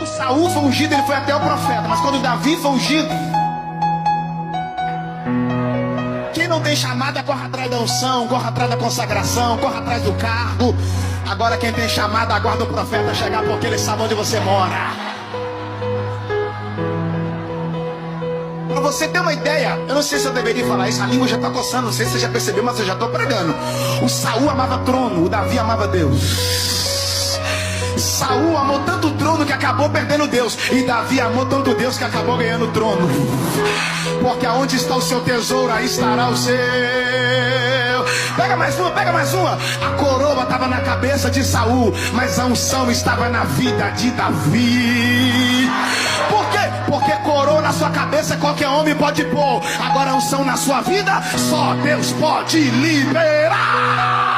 Saul foi ungido, ele foi até o profeta, mas quando Davi foi ungido, quem não tem chamada corre atrás da unção, corre atrás da consagração, corre atrás do cargo. Agora quem tem chamada aguarda o profeta chegar, porque ele sabe onde você mora. Pra você ter uma ideia, eu não sei se eu deveria falar isso, a língua já tá coçando, não sei se você já percebeu, mas eu já tô pregando. O Saul amava trono, o Davi amava Deus. Saul amou tanto o trono que acabou perdendo Deus, e Davi amou tanto Deus que acabou ganhando o trono. Porque aonde está o seu tesouro, aí estará o seu. Pega mais uma, pega mais uma. A coroa estava na cabeça de Saul, mas a unção estava na vida de Davi. Por quê? Porque coroa na sua cabeça qualquer homem pode pôr. Agora a unção na sua vida, só Deus pode liberar.